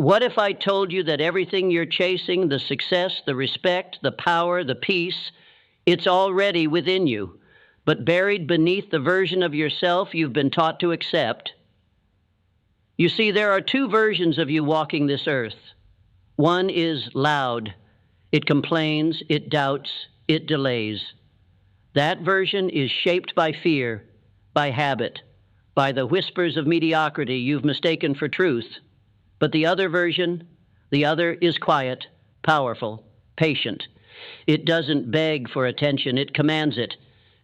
What if I told you that everything you're chasing, the success, the respect, the power, the peace, it's already within you, but buried beneath the version of yourself you've been taught to accept? You see, there are two versions of you walking this earth. One is loud. It complains, it doubts, it delays. That version is shaped by fear, by habit, by the whispers of mediocrity you've mistaken for truth. But the other version, the other is quiet, powerful, patient. It doesn't beg for attention, it commands it.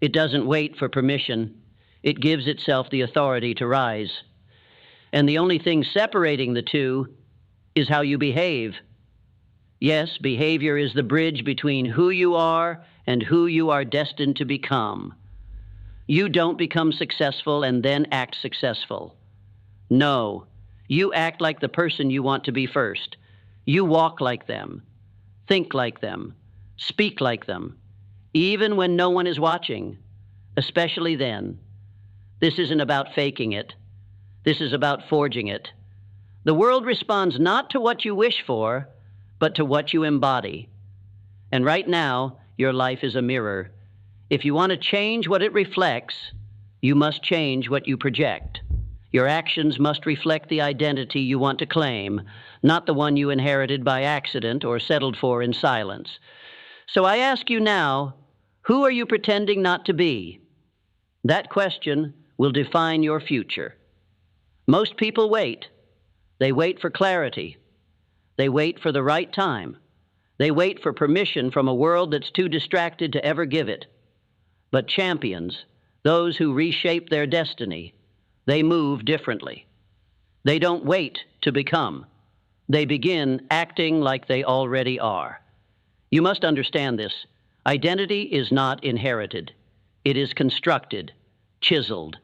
It doesn't wait for permission. It gives itself the authority to rise. And the only thing separating the two is how you behave. Yes, behavior is the bridge between who you are and who you are destined to become. You don't become successful and then act successful. No, you act like the person you want to be first. You walk like them, think like them, speak like them, even when no one is watching, especially then. This isn't about faking it. This is about forging it. The world responds not to what you wish for, but to what you embody. And right now, your life is a mirror. If you want to change what it reflects, you must change what you project. Your actions must reflect the identity you want to claim, not the one you inherited by accident or settled for in silence. So I ask you now, who are you pretending not to be? That question will define your future. Most people wait. They wait for clarity. They wait for the right time. They wait for permission from a world that's too distracted to ever give it. But champions, those who reshape their destiny, they move differently. They don't wait to become. They begin acting like they already are. You must understand this. Identity is not inherited. It is constructed, chiseled,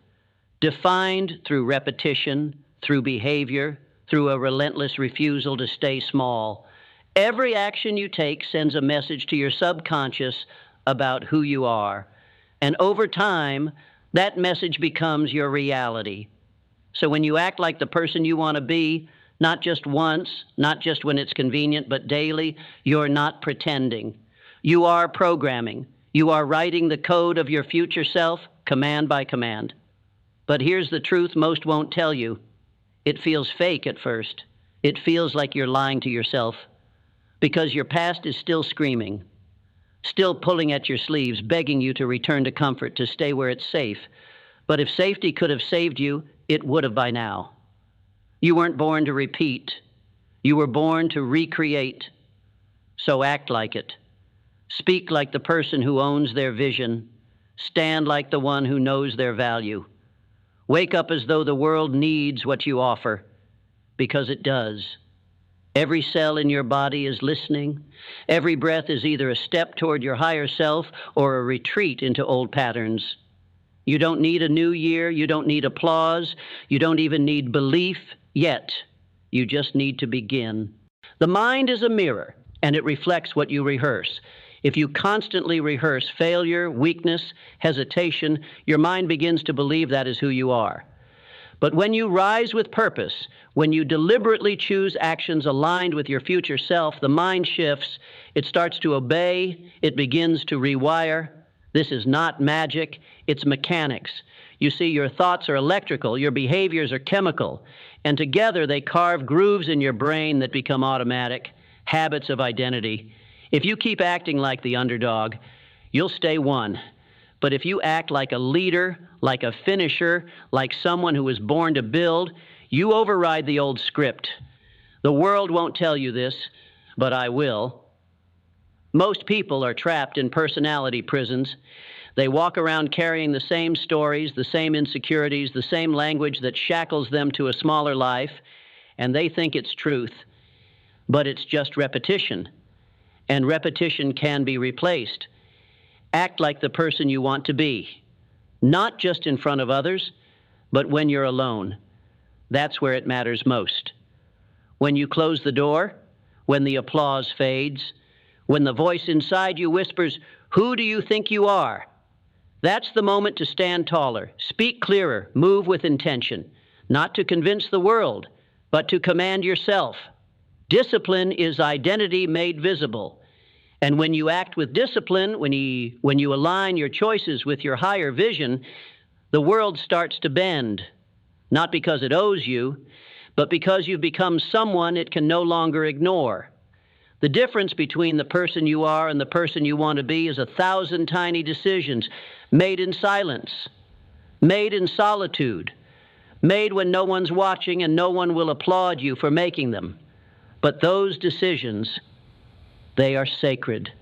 defined through repetition, through behavior, through a relentless refusal to stay small. Every action you take sends a message to your subconscious about who you are. And over time, that message becomes your reality. So when you act like the person you want to be, not just once, not just when it's convenient, but daily, you're not pretending. You are programming. You are writing the code of your future self, command by command. But here's the truth most won't tell you. It feels fake at first. It feels like you're lying to yourself because your past is still screaming, still pulling at your sleeves, begging you to return to comfort, to stay where it's safe. But if safety could have saved you, it would have by now. You weren't born to repeat. You were born to recreate. So act like it. Speak like the person who owns their vision. Stand like the one who knows their value. Wake up as though the world needs what you offer, because it does. Every cell in your body is listening. Every breath is either a step toward your higher self or a retreat into old patterns. You don't need a new year. You don't need applause. You don't even need belief yet. You just need to begin. The mind is a mirror, and it reflects what you rehearse. If you constantly rehearse failure, weakness, hesitation, your mind begins to believe that is who you are. But when you rise with purpose, when you deliberately choose actions aligned with your future self, the mind shifts, it starts to obey, it begins to rewire. This is not magic, it's mechanics. You see, your thoughts are electrical, your behaviors are chemical, and together they carve grooves in your brain that become automatic, habits of identity. If you keep acting like the underdog, you'll stay one. But if you act like a leader, like a finisher, like someone who was born to build, you override the old script. The world won't tell you this, but I will. Most people are trapped in personality prisons. They walk around carrying the same stories, the same insecurities, the same language that shackles them to a smaller life, and they think it's truth. But it's just repetition. And repetition can be replaced. Act like the person you want to be, not just in front of others, but when you're alone. That's where it matters most. When you close the door, when the applause fades, when the voice inside you whispers, "Who do you think you are?" That's the moment to stand taller, speak clearer, move with intention, not to convince the world, but to command yourself. Discipline is identity made visible. And when you act with discipline, when you align your choices with your higher vision, the world starts to bend, not because it owes you, but because you've become someone it can no longer ignore. The difference between the person you are and the person you want to be is 1,000 tiny decisions made in silence, made in solitude, made when no one's watching and no one will applaud you for making them. But those decisions, they are sacred.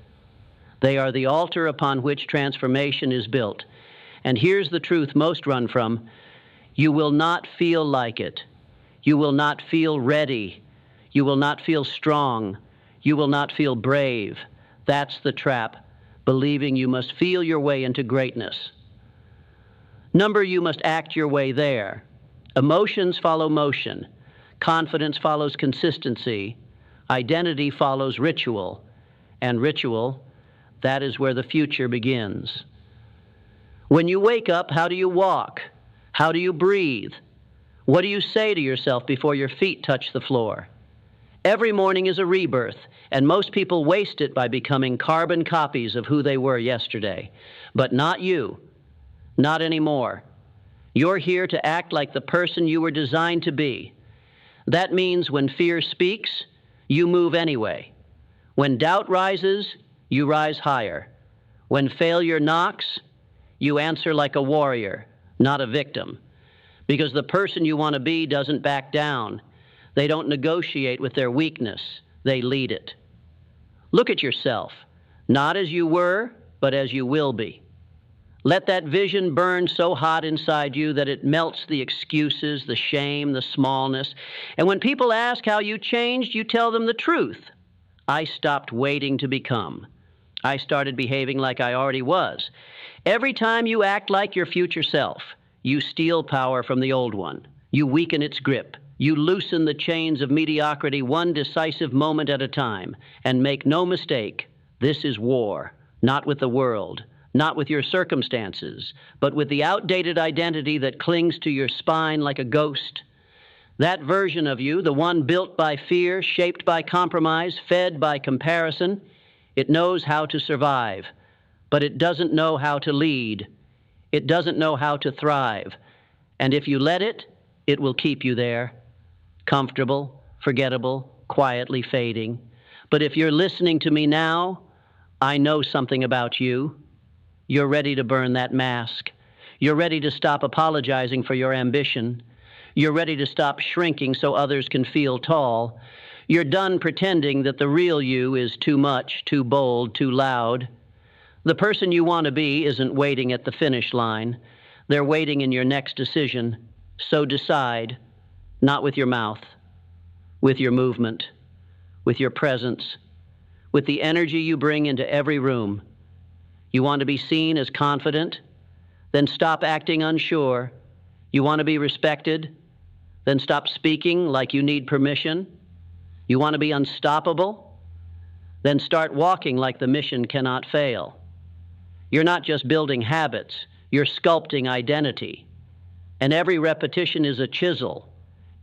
They are the altar upon which transformation is built. And here's the truth most run from: you will not feel like it. You will not feel ready. You will not feel strong. You will not feel brave. That's the trap, believing you must feel your way into greatness. Number, you must act your way there. Emotions follow motion. Confidence follows consistency. Identity follows ritual. And ritual, that is where the future begins. When you wake up, how do you walk? How do you breathe? What do you say to yourself before your feet touch the floor? Every morning is a rebirth, and most people waste it by becoming carbon copies of who they were yesterday. But not you. Not anymore. You're here to act like the person you were designed to be. That means when fear speaks, you move anyway. When doubt rises, you rise higher. When failure knocks, you answer like a warrior, not a victim. Because the person you want to be doesn't back down. They don't negotiate with their weakness. They lead it. Look at yourself, not as you were, but as you will be. Let that vision burn so hot inside you that it melts the excuses, the shame, the smallness. And when people ask how you changed, you tell them the truth. I stopped waiting to become. I started behaving like I already was. Every time you act like your future self, you steal power from the old one. You weaken its grip. You loosen the chains of mediocrity one decisive moment at a time. And make no mistake, this is war, not with the world, not with your circumstances, but with the outdated identity that clings to your spine like a ghost. That version of you, the one built by fear, shaped by compromise, fed by comparison, it knows how to survive, but it doesn't know how to lead. It doesn't know how to thrive. And if you let it, it will keep you there, comfortable, forgettable, quietly fading. But if you're listening to me now, I know something about you. You're ready to burn that mask. You're ready to stop apologizing for your ambition. You're ready to stop shrinking so others can feel tall. You're done pretending that the real you is too much, too bold, too loud. The person you want to be isn't waiting at the finish line. They're waiting in your next decision. So decide, not with your mouth, with your movement, with your presence, with the energy you bring into every room. You want to be seen as confident? Then stop acting unsure. You want to be respected? Then stop speaking like you need permission. You want to be unstoppable? Then start walking like the mission cannot fail. You're not just building habits, you're sculpting identity. And every repetition is a chisel.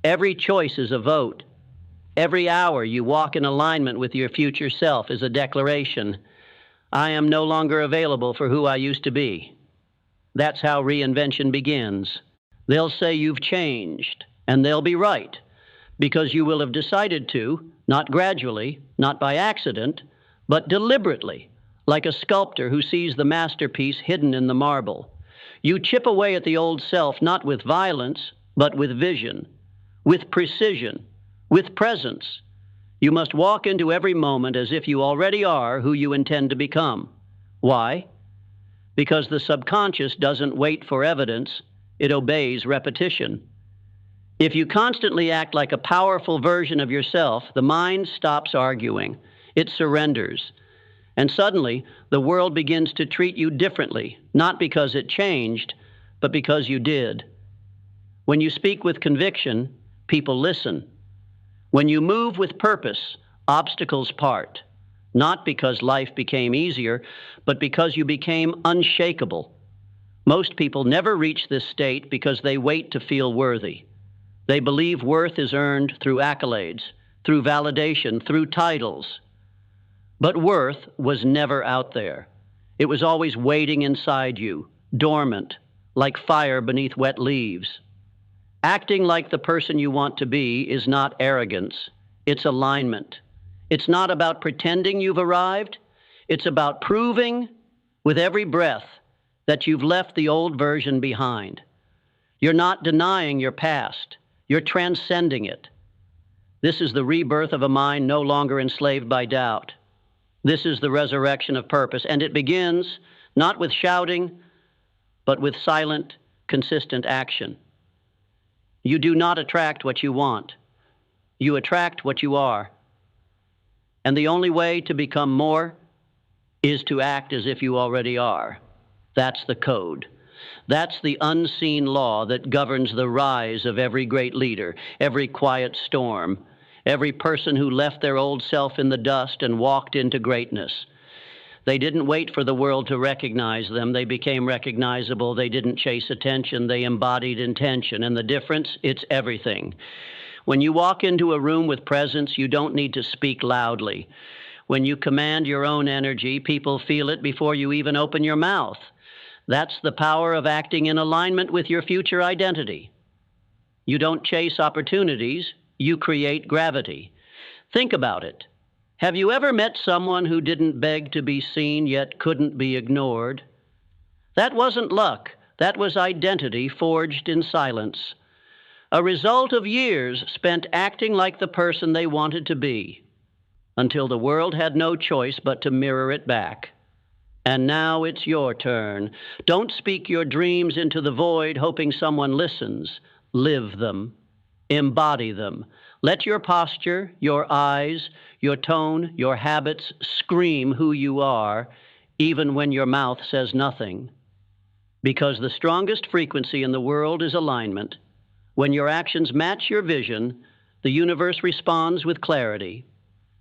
Every choice is a vote. Every hour you walk in alignment with your future self is a declaration. I am no longer available for who I used to be. That's how reinvention begins. They'll say you've changed, and they'll be right, because you will have decided to, not gradually, not by accident, but deliberately, like a sculptor who sees the masterpiece hidden in the marble. You chip away at the old self not with violence, but with vision, with precision, with presence. You must walk into every moment as if you already are who you intend to become. Why? Because the subconscious doesn't wait for evidence, it obeys repetition. If you constantly act like a powerful version of yourself, the mind stops arguing. It surrenders. And suddenly, the world begins to treat you differently, not because it changed, but because you did. When you speak with conviction, people listen. When you move with purpose, obstacles part, not because life became easier, but because you became unshakable. Most people never reach this state because they wait to feel worthy. They believe worth is earned through accolades, through validation, through titles. But worth was never out there. It was always waiting inside you, dormant, like fire beneath wet leaves. Acting like the person you want to be is not arrogance, it's alignment. It's not about pretending you've arrived, it's about proving with every breath that you've left the old version behind. You're not denying your past, you're transcending it. This is the rebirth of a mind no longer enslaved by doubt. This is the resurrection of purpose, and it begins not with shouting, but with silent, consistent action. You do not attract what you want. You attract what you are. And the only way to become more is to act as if you already are. That's the code. That's the unseen law that governs the rise of every great leader, every quiet storm, every person who left their old self in the dust and walked into greatness. They didn't wait for the world to recognize them. They became recognizable. They didn't chase attention. They embodied intention. And the difference, it's everything. When you walk into a room with presence, you don't need to speak loudly. When you command your own energy, people feel it before you even open your mouth. That's the power of acting in alignment with your future identity. You don't chase opportunities, you create gravity. Think about it. Have you ever met someone who didn't beg to be seen yet couldn't be ignored? That wasn't luck. That was identity forged in silence. A result of years spent acting like the person they wanted to be, until the world had no choice but to mirror it back. And now it's your turn. Don't speak your dreams into the void hoping someone listens. Live them. Embody them. Let your posture, your eyes, your tone, your habits scream who you are, even when your mouth says nothing. Because the strongest frequency in the world is alignment. When your actions match your vision, the universe responds with clarity.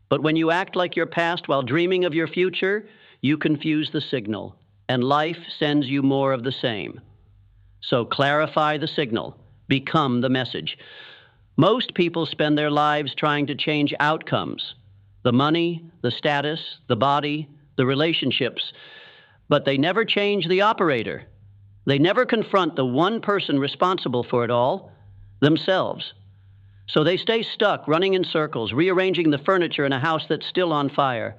But when you act like your past while dreaming of your future, you confuse the signal, and life sends you more of the same. So clarify the signal. Become the message. Most people spend their lives trying to change outcomes, the money, the status, the body, the relationships, but they never change the operator. They never confront the one person responsible for it all, themselves. So they stay stuck, running in circles, rearranging the furniture in a house that's still on fire.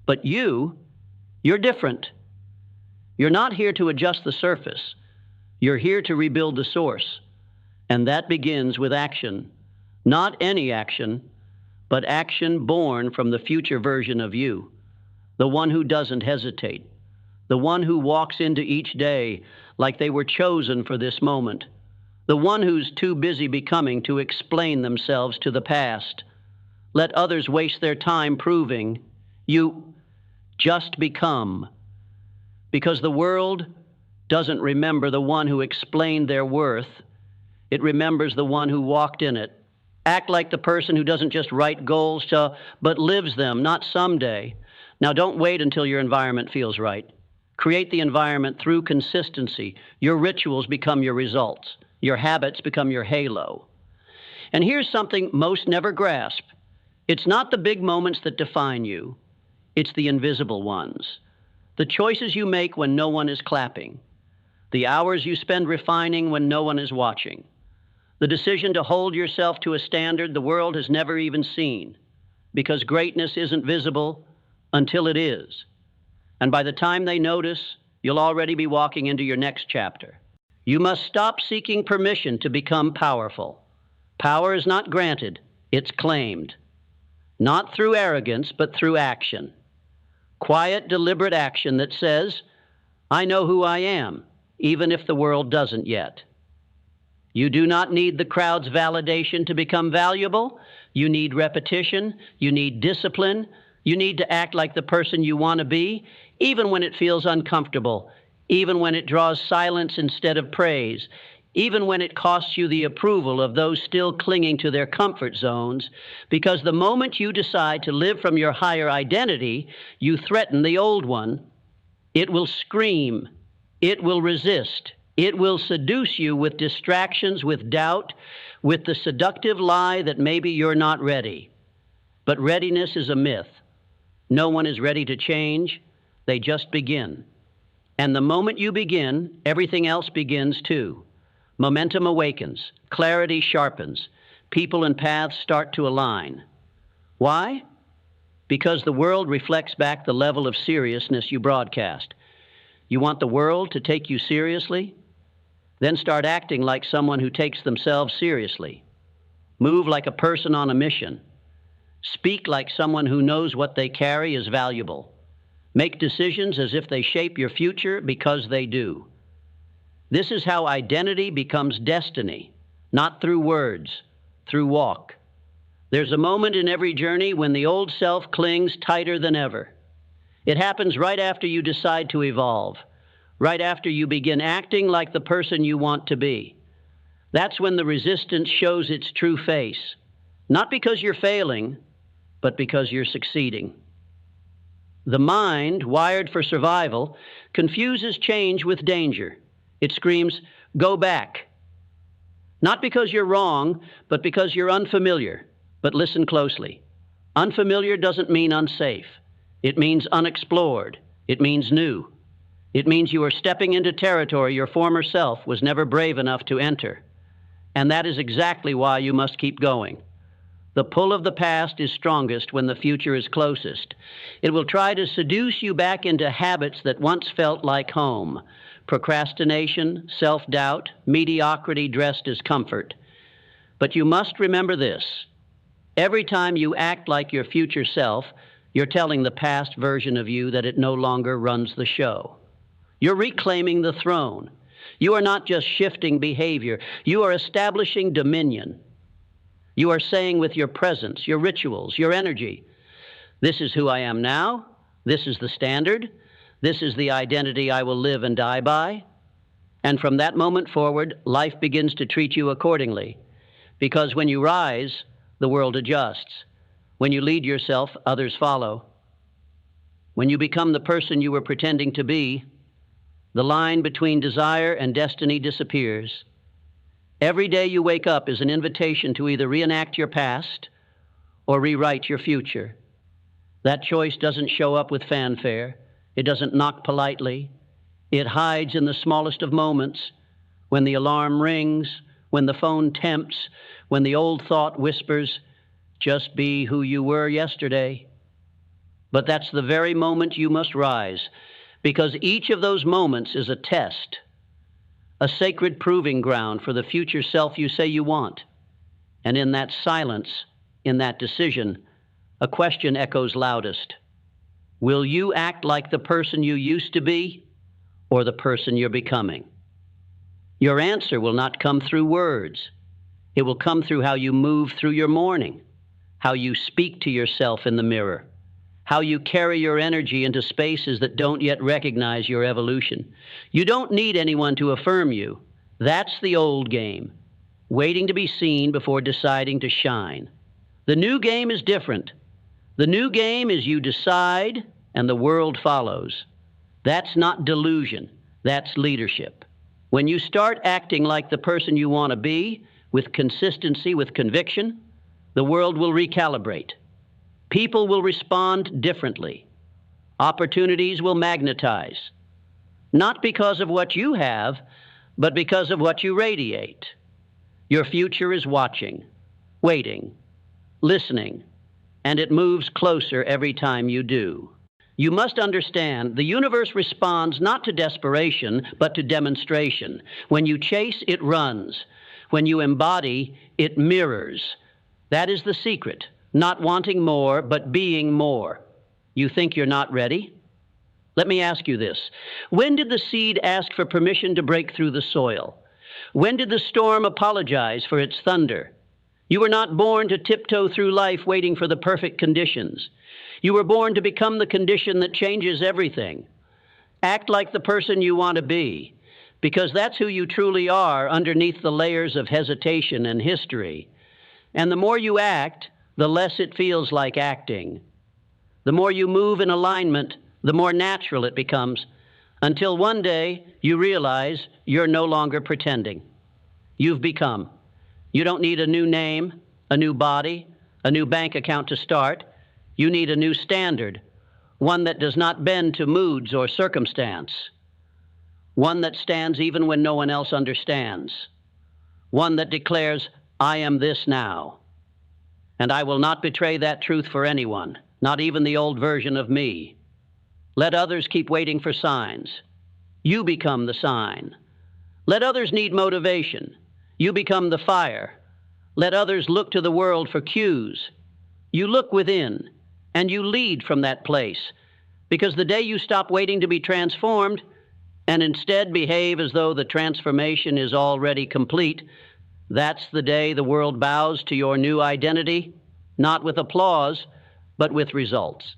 But you're different. You're not here to adjust the surface. You're here to rebuild the source. And that begins with action. Not any action, but action born from the future version of you, the one who doesn't hesitate, the one who walks into each day like they were chosen for this moment, the one who's too busy becoming to explain themselves to the past. Let others waste their time proving. You just become. Because the world doesn't remember the one who explained their worth. It remembers the one who walked in it. Act like the person who doesn't just write goals, but lives them, not someday. Now, don't wait until your environment feels right. Create the environment through consistency. Your rituals become your results. Your habits become your halo. And here's something most never grasp. It's not the big moments that define you. It's the invisible ones. The choices you make when no one is clapping. The hours you spend refining when no one is watching. The decision to hold yourself to a standard the world has never even seen, because greatness isn't visible until it is. And by the time they notice, you'll already be walking into your next chapter. You must stop seeking permission to become powerful. Power is not granted, it's claimed. Not through arrogance, but through action. Quiet, deliberate action that says, I know who I am, even if the world doesn't yet. You do not need the crowd's validation to become valuable. You need repetition. You need discipline. You need to act like the person you want to be, even when it feels uncomfortable, even when it draws silence instead of praise, even when it costs you the approval of those still clinging to their comfort zones, because the moment you decide to live from your higher identity, you threaten the old one. It will scream. It will resist. It will seduce you with distractions, with doubt, with the seductive lie that maybe you're not ready. But readiness is a myth. No one is ready to change. They just begin. And the moment you begin, everything else begins too. Momentum awakens, clarity sharpens, people and paths start to align. Why? Because the world reflects back the level of seriousness you broadcast. You want the world to take you seriously? Then start acting like someone who takes themselves seriously. Move like a person on a mission. Speak like someone who knows what they carry is valuable. Make decisions as if they shape your future because they do. This is how identity becomes destiny, not through words, through walk. There's a moment in every journey when the old self clings tighter than ever. It happens right after you decide to evolve, right after you begin acting like the person you want to be. That's when the resistance shows its true face, not because you're failing, but because you're succeeding. The mind, wired for survival, confuses change with danger. It screams, "Go back." Not because you're wrong, but because you're unfamiliar. But listen closely. Unfamiliar doesn't mean unsafe. It means unexplored. It means new. It means you are stepping into territory your former self was never brave enough to enter. And that is exactly why you must keep going. The pull of the past is strongest when the future is closest. It will try to seduce you back into habits that once felt like home. Procrastination, self-doubt, mediocrity dressed as comfort. But you must remember this. Every time you act like your future self, you're telling the past version of you that it no longer runs the show. You're reclaiming the throne. You are not just shifting behavior. You are establishing dominion. You are saying with your presence, your rituals, your energy, this is who I am now. This is the standard. This is the identity I will live and die by. And from that moment forward, life begins to treat you accordingly. Because when you rise, the world adjusts. When you lead yourself, others follow. When you become the person you were pretending to be, the line between desire and destiny disappears. Every day you wake up is an invitation to either reenact your past or rewrite your future. That choice doesn't show up with fanfare. It doesn't knock politely. It hides in the smallest of moments, when the alarm rings, when the phone tempts, when the old thought whispers, just be who you were yesterday. But that's the very moment you must rise, because each of those moments is a test, a sacred proving ground for the future self you say you want. And in that silence, in that decision, a question echoes loudest. Will you act like the person you used to be, or the person you're becoming? Your answer will not come through words. It will come through how you move through your morning, how you speak to yourself in the mirror, how you carry your energy into spaces that don't yet recognize your evolution. You don't need anyone to affirm you. That's the old game, waiting to be seen before deciding to shine. The new game is different. The new game is you decide and the world follows. That's not delusion. That's leadership. When you start acting like the person you want to be, with consistency, with conviction, the world will recalibrate. People will respond differently. Opportunities will magnetize. Not because of what you have, but because of what you radiate. Your future is watching, waiting, listening, and it moves closer every time you do. You must understand, the universe responds not to desperation, but to demonstration. When you chase, it runs. When you embody, it mirrors. That is the secret. Not wanting more, but being more. You think you're not ready? Let me ask you this. When did the seed ask for permission to break through the soil? When did the storm apologize for its thunder? You were not born to tiptoe through life waiting for the perfect conditions. You were born to become the condition that changes everything. Act like the person you want to be, because that's who you truly are underneath the layers of hesitation and history. And the more you act, the less it feels like acting. The more you move in alignment, the more natural it becomes, until one day you realize you're no longer pretending. You've become. You don't need a new name, a new body, a new bank account to start, you need a new standard, one that does not bend to moods or circumstance, one that stands even when no one else understands, one that declares, I am this now, and I will not betray that truth for anyone, not even the old version of me. Let others keep waiting for signs. You become the sign. Let others need motivation. You become the fire. Let others look to the world for cues. You look within, and you lead from that place, because the day you stop waiting to be transformed and instead behave as though the transformation is already complete, that's the day the world bows to your new identity, not with applause, but with results.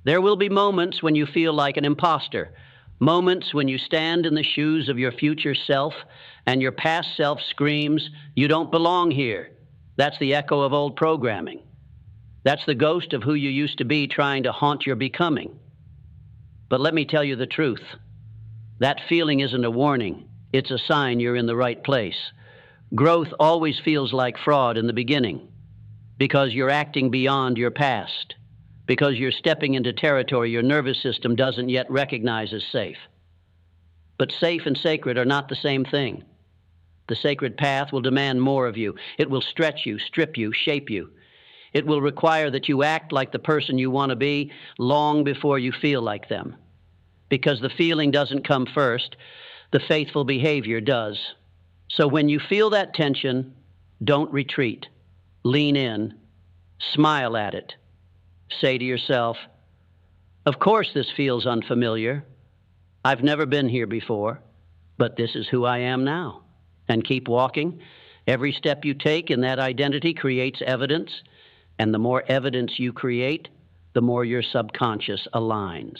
There will be moments when you feel like an imposter, moments when you stand in the shoes of your future self and your past self screams, you don't belong here. That's the echo of old programming. That's the ghost of who you used to be trying to haunt your becoming. But let me tell you the truth. That feeling isn't a warning. It's a sign you're in the right place. Growth always feels like fraud in the beginning because you're acting beyond your past, because you're stepping into territory your nervous system doesn't yet recognize as safe. But safe and sacred are not the same thing. The sacred path will demand more of you. It will stretch you, strip you, shape you. It will require that you act like the person you want to be long before you feel like them. Because the feeling doesn't come first, the faithful behavior does. So when you feel that tension, don't retreat. Lean in, smile at it. Say to yourself, of course this feels unfamiliar. I've never been here before, but this is who I am now. And keep walking. Every step you take in that identity creates evidence, and the more evidence you create, the more your subconscious aligns.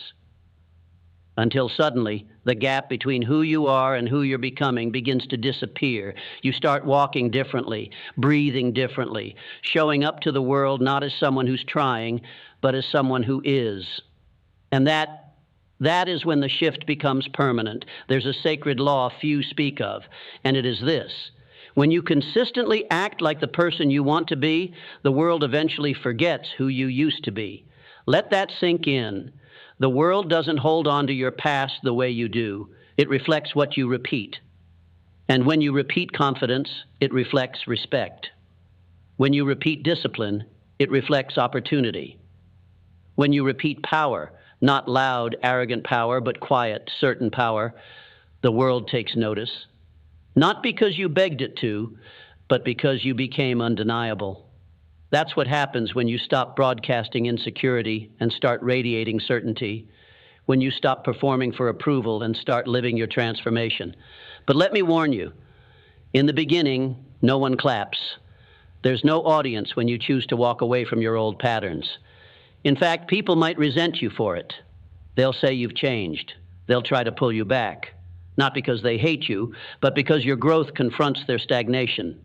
Until suddenly, the gap between who you are and who you're becoming begins to disappear. You start walking differently, breathing differently, showing up to the world not as someone who's trying, but as someone who is. And that is when the shift becomes permanent. There's a sacred law few speak of, and it is this. When you consistently act like the person you want to be, the world eventually forgets who you used to be. Let that sink in. The world doesn't hold on to your past the way you do. It reflects what you repeat. And when you repeat confidence, it reflects respect. When you repeat discipline, it reflects opportunity. When you repeat power, not loud, arrogant power, but quiet, certain power, the world takes notice. Not because you begged it to, but because you became undeniable. That's what happens when you stop broadcasting insecurity and start radiating certainty, when you stop performing for approval and start living your transformation. But let me warn you, in the beginning, no one claps. There's no audience when you choose to walk away from your old patterns. In fact, people might resent you for it. They'll say you've changed. They'll try to pull you back, not because they hate you, but because your growth confronts their stagnation.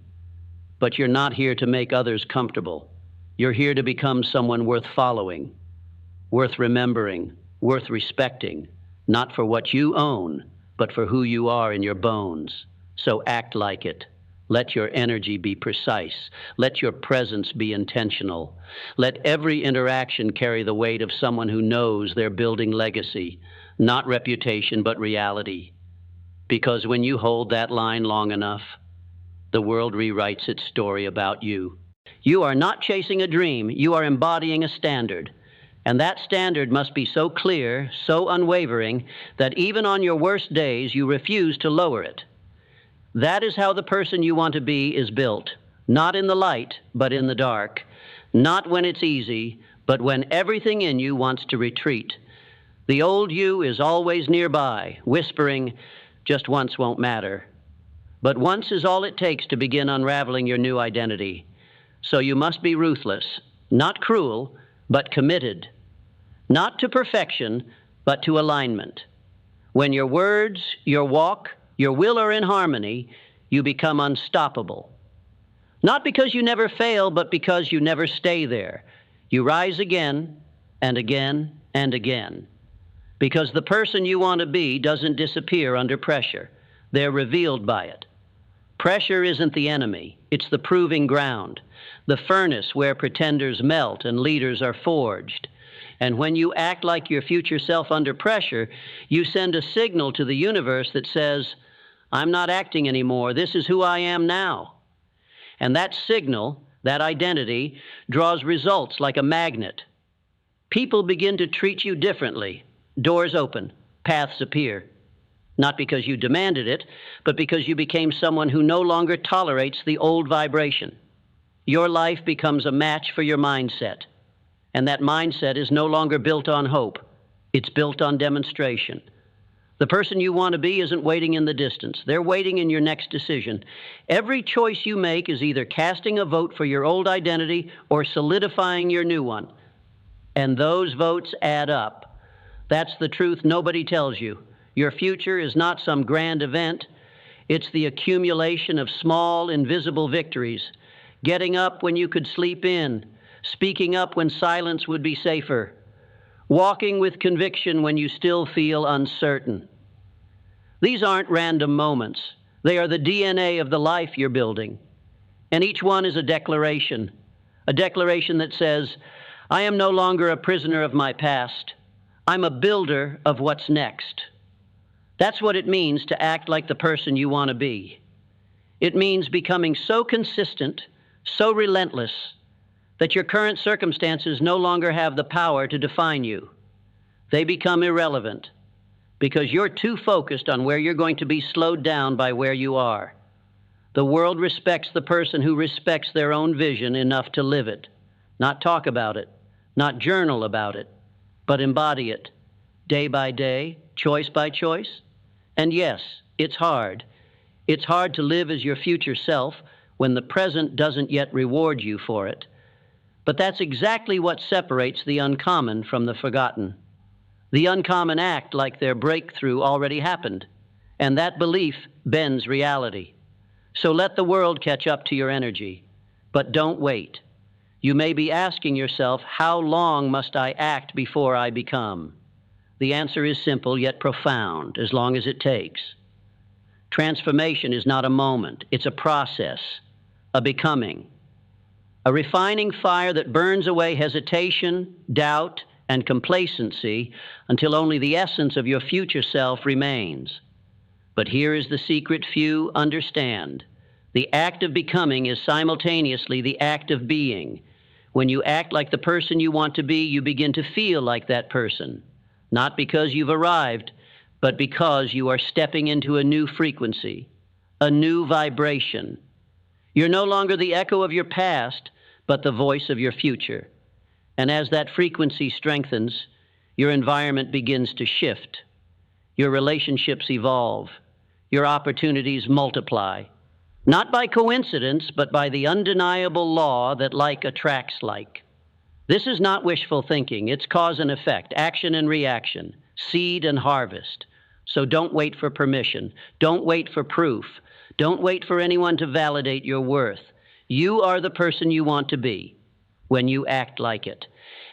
But you're not here to make others comfortable. You're here to become someone worth following, worth remembering, worth respecting, not for what you own, but for who you are in your bones. So act like it. Let your energy be precise. Let your presence be intentional. Let every interaction carry the weight of someone who knows they're building legacy, not reputation, but reality. Because when you hold that line long enough, the world rewrites its story about you. You are not chasing a dream. You are embodying a standard. And that standard must be so clear, so unwavering, that even on your worst days, you refuse to lower it. That is how the person you want to be is built. Not in the light, but in the dark. Not when it's easy, but when everything in you wants to retreat. The old you is always nearby, whispering, just once won't matter. But once is all it takes to begin unraveling your new identity. So you must be ruthless, not cruel, but committed. Not to perfection, but to alignment. When your words, your walk, your will are in harmony, you become unstoppable. Not because you never fail, but because you never stay there. You rise again and again and again. Because the person you want to be doesn't disappear under pressure. They're revealed by it. Pressure isn't the enemy, It's the proving ground, the furnace where pretenders melt and leaders are forged. And when you act like your future self under pressure, you send a signal to the universe that says, I'm not acting anymore. This is who I am now. And that signal, that identity, draws results like a magnet. People begin to treat you differently. Doors open, paths appear. Not because you demanded it, but because you became someone who no longer tolerates the old vibration. Your life becomes a match for your mindset. And that mindset is no longer built on hope. It's built on demonstration. The person you want to be isn't waiting in the distance. They're waiting in your next decision. Every choice you make is either casting a vote for your old identity or solidifying your new one. And those votes add up. That's the truth nobody tells you. Your future is not some grand event. It's the accumulation of small, invisible victories. Getting up when you could sleep in. Speaking up when silence would be safer. Walking with conviction when you still feel uncertain. These aren't random moments. They are the DNA of the life you're building. And each one is a declaration that says, I am no longer a prisoner of my past. I'm a builder of what's next. That's what it means to act like the person you want to be. It means becoming so consistent, so relentless, that your current circumstances no longer have the power to define you. They become irrelevant because you're too focused on where you're going to be slowed down by where you are. The world respects the person who respects their own vision enough to live it, not talk about it, not journal about it, but embody it, day by day, choice by choice. And yes, it's hard. It's hard to live as your future self when the present doesn't yet reward you for it. But that's exactly what separates the uncommon from the forgotten. The uncommon act like their breakthrough already happened, and that belief bends reality. So let the world catch up to your energy, but don't wait. You may be asking yourself, how long must I act before I become? The answer is simple yet profound, as long as it takes. Transformation is not a moment, it's a process, a becoming. A refining fire that burns away hesitation, doubt, and complacency until only the essence of your future self remains. But here is the secret few understand. The act of becoming is simultaneously the act of being. When you act like the person you want to be, you begin to feel like that person. Not because you've arrived, but because you are stepping into a new frequency, a new vibration. You're no longer the echo of your past, but the voice of your future. And as that frequency strengthens, your environment begins to shift. Your relationships evolve. Your opportunities multiply. Not by coincidence, but by the undeniable law that like attracts like. This is not wishful thinking. It's cause and effect, action and reaction, seed and harvest. So don't wait for permission. Don't wait for proof. Don't wait for anyone to validate your worth. You are the person you want to be when you act like it.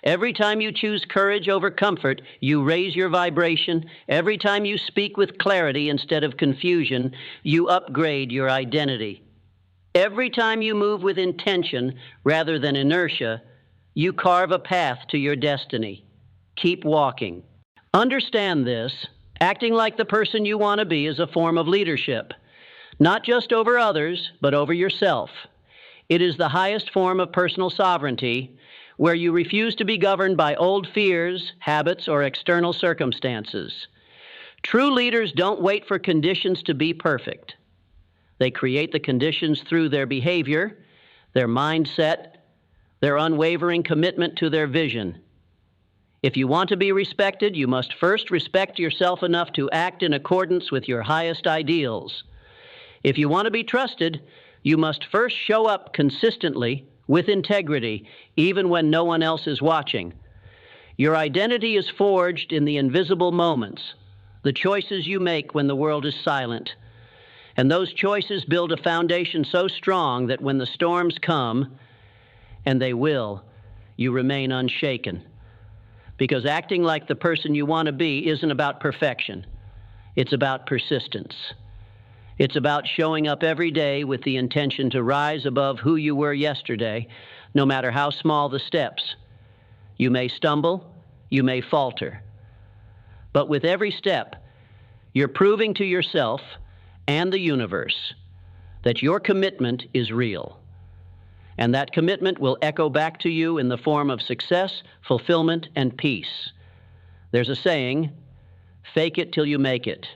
Every time you choose courage over comfort, you raise your vibration. Every time you speak with clarity instead of confusion, you upgrade your identity. Every time you move with intention rather than inertia, you carve a path to your destiny. Keep walking. Understand this. Acting like the person you want to be is a form of leadership, not just over others, but over yourself. It is the highest form of personal sovereignty, where you refuse to be governed by old fears, habits, or external circumstances. True leaders don't wait for conditions to be perfect. They create the conditions through their behavior, their mindset, their unwavering commitment to their vision. If you want to be respected, you must first respect yourself enough to act in accordance with your highest ideals. If you want to be trusted, you must first show up consistently with integrity, even when no one else is watching. Your identity is forged in the invisible moments, the choices you make when the world is silent. And those choices build a foundation so strong that when the storms come, and they will, you remain unshaken. Because acting like the person you want to be isn't about perfection. It's about persistence. It's about showing up every day with the intention to rise above who you were yesterday, no matter how small the steps. You may stumble, you may falter, but with every step, you're proving to yourself and the universe that your commitment is real. And that commitment will echo back to you in the form of success, fulfillment, and peace. There's a saying, fake it till you make it.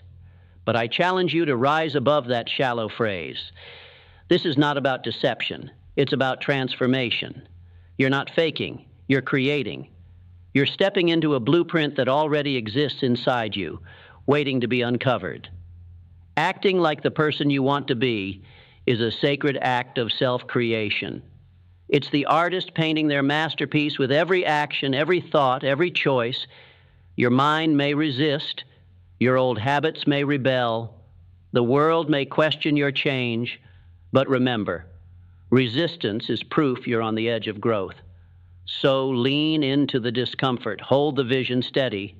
But I challenge you to rise above that shallow phrase. This is not about deception. It's about transformation. You're not faking. You're creating. You're stepping into a blueprint that already exists inside you, waiting to be uncovered. Acting like the person you want to be is a sacred act of self-creation. It's the artist painting their masterpiece with every action, every thought, every choice. Your mind may resist, your old habits may rebel, the world may question your change, but remember, resistance is proof you're on the edge of growth. So lean into the discomfort, hold the vision steady,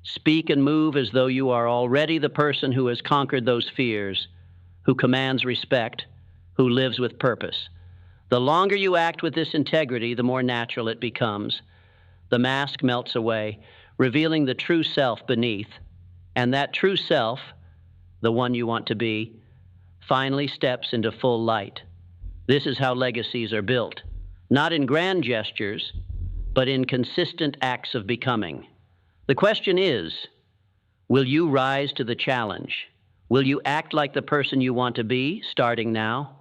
speak and move as though you are already the person who has conquered those fears, who commands respect, who lives with purpose. The longer you act with this integrity, the more natural it becomes. The mask melts away, revealing the true self beneath. And that true self, the one you want to be, finally steps into full light. This is how legacies are built, not in grand gestures, but in consistent acts of becoming. The question is, will you rise to the challenge? Will you act like the person you want to be, starting now?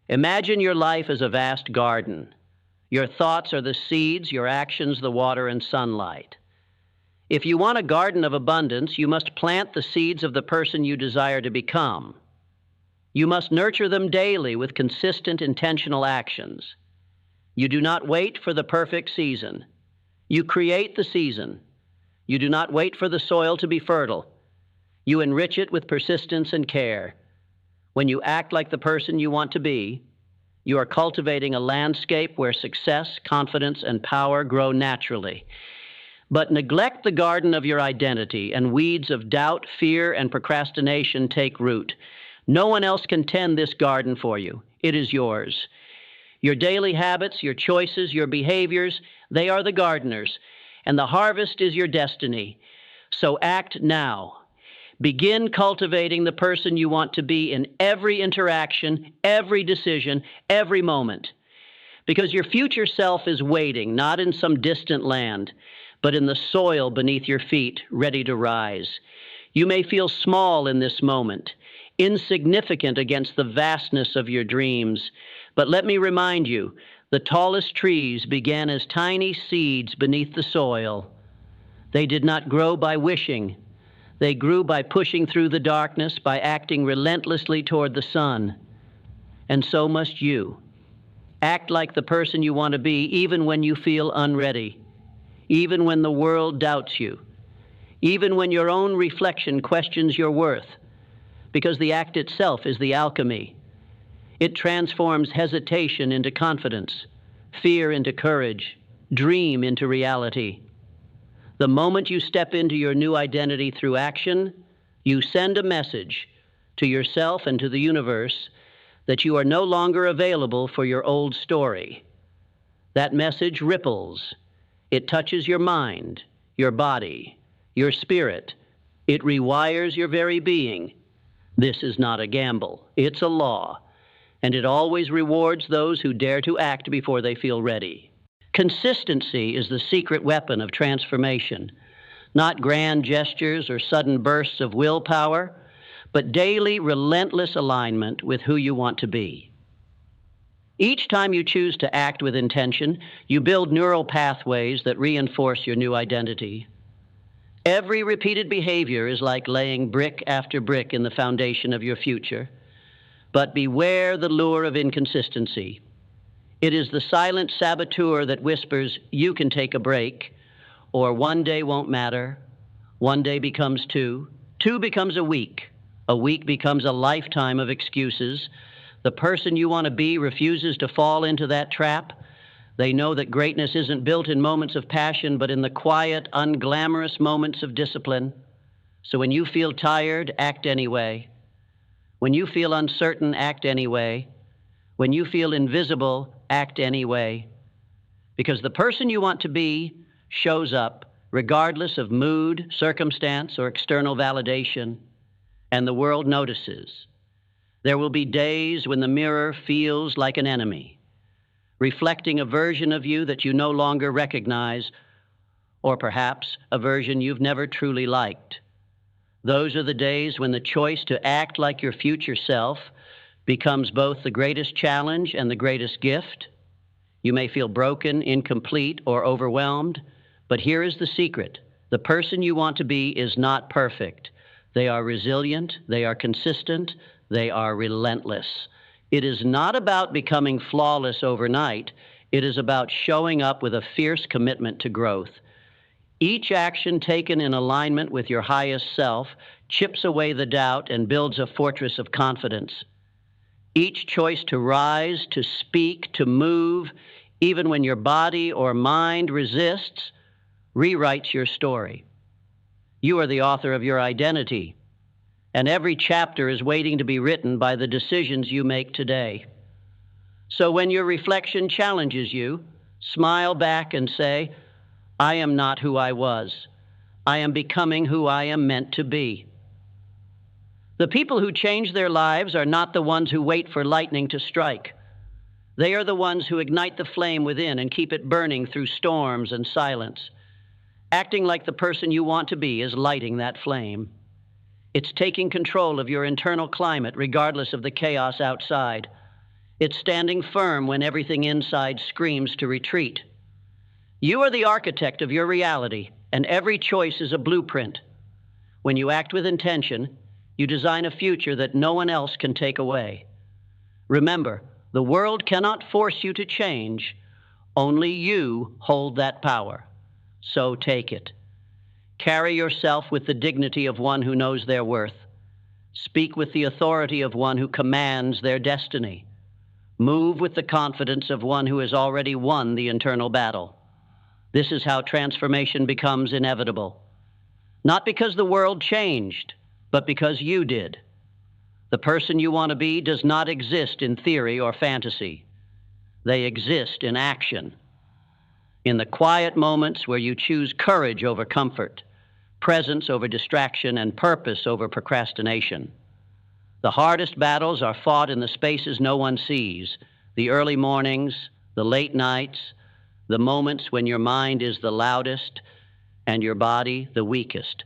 Imagine your life as a vast garden. Your thoughts are the seeds, your actions the water and sunlight. If you want a garden of abundance, you must plant the seeds of the person you desire to become. You must nurture them daily with consistent, intentional actions. You do not wait for the perfect season. You create the season. You do not wait for the soil to be fertile. You enrich it with persistence and care. When you act like the person you want to be, you are cultivating a landscape where success, confidence, and power grow naturally. But neglect the garden of your identity, and weeds of doubt, fear, and procrastination take root. No one else can tend this garden for you. It is yours. Your daily habits, your choices, your behaviors, they are the gardeners, and the harvest is your destiny. So act now. Begin cultivating the person you want to be in every interaction, every decision, every moment. Because your future self is waiting, not in some distant land, but in the soil beneath your feet, ready to rise. You may feel small in this moment, insignificant against the vastness of your dreams. But let me remind you, the tallest trees began as tiny seeds beneath the soil. They did not grow by wishing. They grew by pushing through the darkness, by acting relentlessly toward the sun. And so must you. Act like the person you want to be, even when you feel unready, even when the world doubts you, even when your own reflection questions your worth, because the act itself is the alchemy. It transforms hesitation into confidence, fear into courage, dream into reality. The moment you step into your new identity through action, you send a message to yourself and to the universe that you are no longer available for your old story. That message ripples. It touches your mind, your body, your spirit. It rewires your very being. This is not a gamble. It's a law, and it always rewards those who dare to act before they feel ready. Consistency is the secret weapon of transformation, not grand gestures or sudden bursts of willpower, but daily, relentless alignment with who you want to be. Each time you choose to act with intention, you build neural pathways that reinforce your new identity. Every repeated behavior is like laying brick after brick in the foundation of your future. But beware the lure of inconsistency. It is the silent saboteur that whispers, you can take a break, or one day won't matter, one day becomes two becomes a week becomes a lifetime of excuses. The person you want to be refuses to fall into that trap. They know that greatness isn't built in moments of passion, but in the quiet, unglamorous moments of discipline. So when you feel tired, act anyway. When you feel uncertain, act anyway. When you feel invisible, act anyway. Because the person you want to be shows up regardless of mood, circumstance, or external validation, and the world notices. There will be days when the mirror feels like an enemy, reflecting a version of you that you no longer recognize, or perhaps a version you've never truly liked. Those are the days when the choice to act like your future self becomes both the greatest challenge and the greatest gift. You may feel broken, incomplete, or overwhelmed, but here is the secret. The person you want to be is not perfect. They are resilient, they are consistent, they are relentless. It is not about becoming flawless overnight. It is about showing up with a fierce commitment to growth. Each action taken in alignment with your highest self chips away the doubt and builds a fortress of confidence. Each choice to rise, to speak, to move, even when your body or mind resists, rewrites your story. You are the author of your identity, and every chapter is waiting to be written by the decisions you make today. So when your reflection challenges you, smile back and say, I am not who I was. I am becoming who I am meant to be. The people who change their lives are not the ones who wait for lightning to strike. They are the ones who ignite the flame within and keep it burning through storms and silence. Acting like the person you want to be is lighting that flame. It's taking control of your internal climate regardless of the chaos outside. It's standing firm when everything inside screams to retreat. You are the architect of your reality, and every choice is a blueprint. When you act with intention, you design a future that no one else can take away. Remember, the world cannot force you to change. Only you hold that power. So take it. Carry yourself with the dignity of one who knows their worth. Speak with the authority of one who commands their destiny. Move with the confidence of one who has already won the internal battle. This is how transformation becomes inevitable. Not because the world changed, but because you did. The person you want to be does not exist in theory or fantasy. They exist in action. In the quiet moments where you choose courage over comfort, presence over distraction, and purpose over procrastination. The hardest battles are fought in the spaces no one sees, the early mornings, the late nights, the moments when your mind is the loudest and your body the weakest.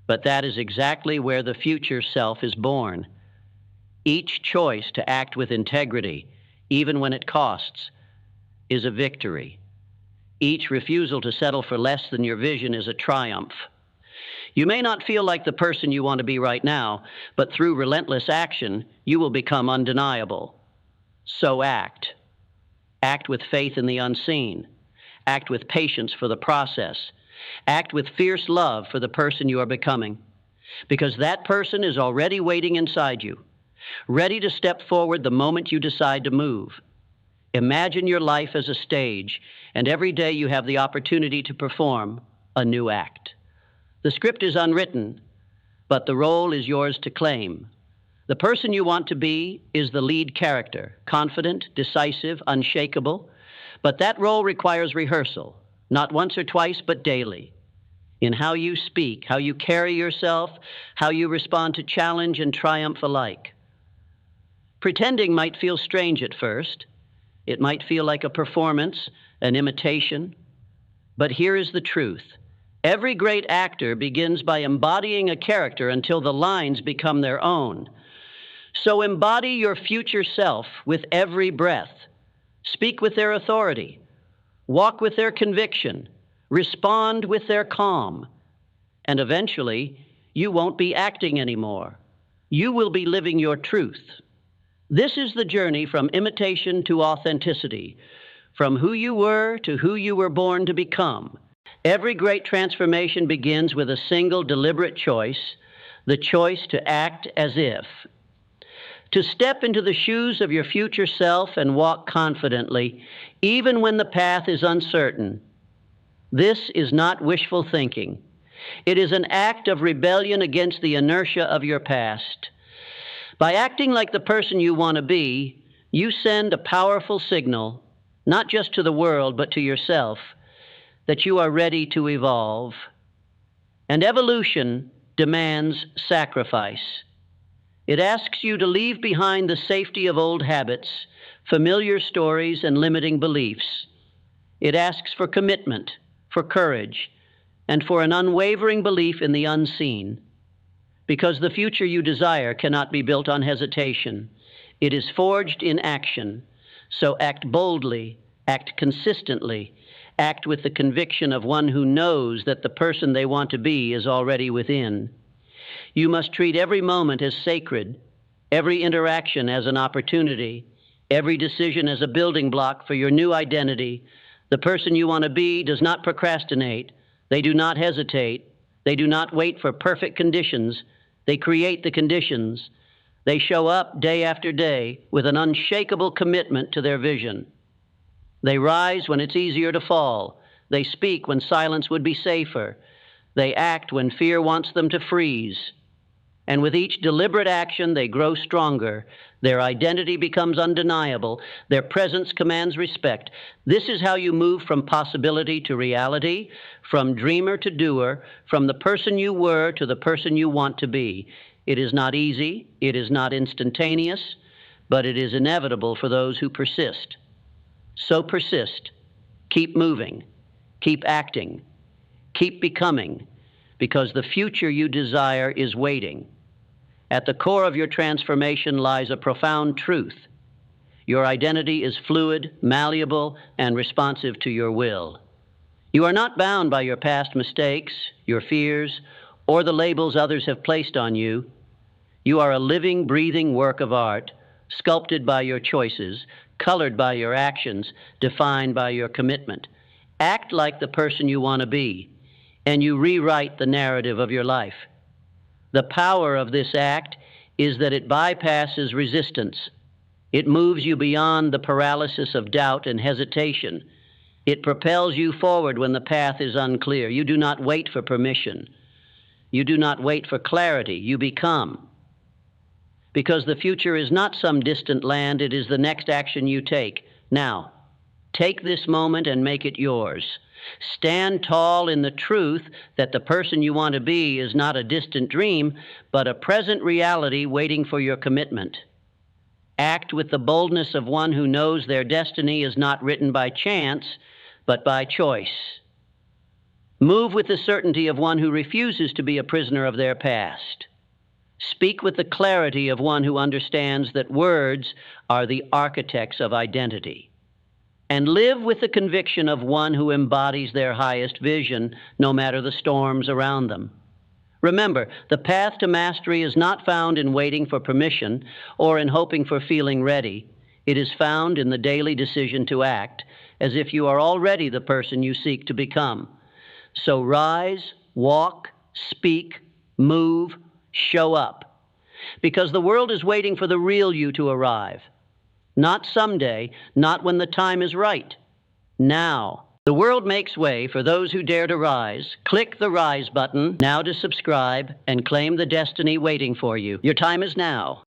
But that is exactly where the future self is born. Each choice to act with integrity, even when it costs, is a victory. Each refusal to settle for less than your vision is a triumph. You may not feel like the person you want to be right now, but through relentless action, you will become undeniable. So act. Act with faith in the unseen. Act with patience for the process. Act with fierce love for the person you are becoming, because that person is already waiting inside you, ready to step forward the moment you decide to move. Imagine your life as a stage, and every day you have the opportunity to perform a new act. The script is unwritten, but the role is yours to claim. The person you want to be is the lead character, confident, decisive, unshakable, but that role requires rehearsal, not once or twice, but daily. In how you speak, how you carry yourself, how you respond to challenge and triumph alike. Pretending might feel strange at first. It might feel like a performance, an imitation. But here is the truth. Every great actor begins by embodying a character until the lines become their own. So embody your future self with every breath. Speak with their authority. Walk with their conviction. Respond with their calm. And eventually, you won't be acting anymore. You will be living your truth. This is the journey from imitation to authenticity, from who you were to who you were born to become. Every great transformation begins with a single deliberate choice, the choice to act as if. To step into the shoes of your future self and walk confidently, even when the path is uncertain. This is not wishful thinking. It is an act of rebellion against the inertia of your past. By acting like the person you want to be, you send a powerful signal, not just to the world, but to yourself, that you are ready to evolve. And evolution demands sacrifice. It asks you to leave behind the safety of old habits, familiar stories, and limiting beliefs. It asks for commitment, for courage, and for an unwavering belief in the unseen. Because the future you desire cannot be built on hesitation. It is forged in action. So act boldly, act consistently, act with the conviction of one who knows that the person they want to be is already within. You must treat every moment as sacred, every interaction as an opportunity, every decision as a building block for your new identity. The person you want to be does not procrastinate. They do not hesitate. They do not wait for perfect conditions. They create the conditions. They show up day after day with an unshakable commitment to their vision. They rise when it's easier to fall. They speak when silence would be safer. They act when fear wants them to freeze. And with each deliberate action, they grow stronger. Their identity becomes undeniable. Their presence commands respect. This is how you move from possibility to reality, from dreamer to doer, from the person you were to the person you want to be. It is not easy, it is not instantaneous, but it is inevitable for those who persist. So persist. Keep moving. Keep acting. Keep becoming, because the future you desire is waiting. At the core of your transformation lies a profound truth. Your identity is fluid, malleable, and responsive to your will. You are not bound by your past mistakes, your fears, or the labels others have placed on you. You are a living, breathing work of art, sculpted by your choices, colored by your actions, defined by your commitment. Act like the person you want to be, and you rewrite the narrative of your life. The power of this act is that it bypasses resistance. It moves you beyond the paralysis of doubt and hesitation. It propels you forward when the path is unclear. You do not wait for permission. You do not wait for clarity. You become. Because the future is not some distant land, it is the next action you take. Now, take this moment and make it yours. Stand tall in the truth that the person you want to be is not a distant dream, but a present reality waiting for your commitment. Act with the boldness of one who knows their destiny is not written by chance, but by choice. Move with the certainty of one who refuses to be a prisoner of their past. Speak with the clarity of one who understands that words are the architects of identity. And live with the conviction of one who embodies their highest vision, no matter the storms around them. Remember, the path to mastery is not found in waiting for permission or in hoping for feeling ready. It is found in the daily decision to act, as if you are already the person you seek to become. So rise, walk, speak, move, show up. Because the world is waiting for the real you to arrive. Not someday, not when the time is right. Now. The world makes way for those who dare to rise. Click the Rise button now to subscribe and claim the destiny waiting for you. Your time is now.